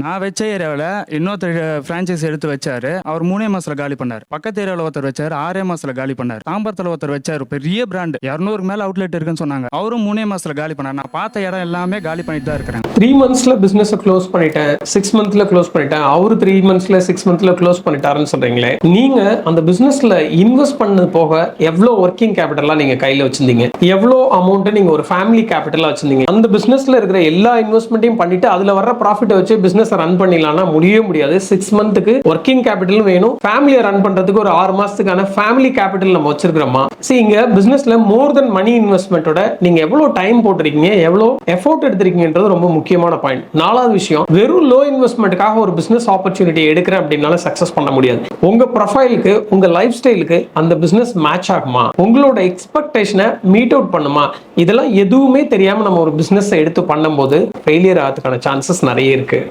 நான் வச்ச ஏரியாவில் இன்னொருத்தர் ஃப்ரான்ச்சைஸ் எடுத்து வச்சாரு. அவர் 3 மாசத்துல காலி பண்ணார். பக்கத்து ஏரியாவில் ஒருத்தர் வச்சாரு, 6 மாசத்துல காலி பண்ணார். தாம்பரத்தில் ஒருத்தர் வச்சாரு, பெரிய பிராண்ட் 200 மேல அவுட்லெட் இருக்குன்னு சொன்னாங்க. அவரும் 3 மாசத்துல காலி பண்ணார். நான் பார்த்த இடம் எல்லாமே காலி பண்ணிட்டு தான் இருக்கிறேன். 3 monthsல பிசினஸ் க்ளோஸ் பண்ணிட்டேன், 6 monthsல க்ளோஸ் பண்ணிட்டேன், அவரு 3 monthsல 6 monthsல க்ளோஸ் பண்ணிட்டாருன்னு சொல்றீங்களே, நீங்க அந்த பிசினஸ்ல இன்வெஸ்ட் பண்ணது போக எவ்வளவு ஒர்க்கிங் கேபிட்டலா நீங்க கையில வச்சிருந்தீங்க, எவ்வளவு அமௌண்ட் நீங்க ஒரு ஃபேமிலி கேபிட்டலா வச்சிருந்தீங்க? அந்த பிசினஸ்ல இருக்கிற எல்லா இன்வெஸ்ட்மெண்ட்டையும் பண்ணிட்டு அதுல வர்ற ப்ராஃபிட்டை வச்சு பிசினஸ் ரன் பண்ணிடலாம்னா முடியவே முடியாது. 6 monthக்கு ஒர்க்கிங் கேபிட்டல் வேணும். ஃபேமிலியை ரன் பண்றதுக்கு ஒரு 6 மாசத்துக்கான ஃபேமிலி கேபிட்டல் நம்ம வச்சிருக்கிறோமா? இங்க பிசினஸ்ல மோர் தென் மணி இன்வெஸ்ட்மெண்ட்டோட நீங்க எவ்வளவு டைம் போட்டிருக்கீங்க, எவ்வளவு எஃபோர்ட் எடுத்திருக்கீங்கன்றது ரொம்ப முக்கியமான பாயிண்ட். 4வது விஷயம், வெறும் லோ இன்வெஸ்ட்மெண்ட்டுக்காக ஒரு பிசினஸ் ஆப்பர்ச்சுனிட்டி எடுக்கிறேன் அப்படின்னால சக்சஸ் பண்ண முடியாது. உங்க ப்ரொஃபைலுக்கு, உங்க லைஃப் ஸ்டைலுக்கு அந்த பிசினஸ் மேட்ச் ஆகுமா, உங்களோட எக்ஸ்பெக்டேஷனை மீட் அவுட் பண்ணுமா, இதெல்லாம் எதுவுமே தெரியாம நம்ம ஒரு பிசினஸ் எடுத்து பண்ணும்போது ஃபெயிலியர் ஆகிறதுக்கான சான்சஸ் நிறைய இருக்கு.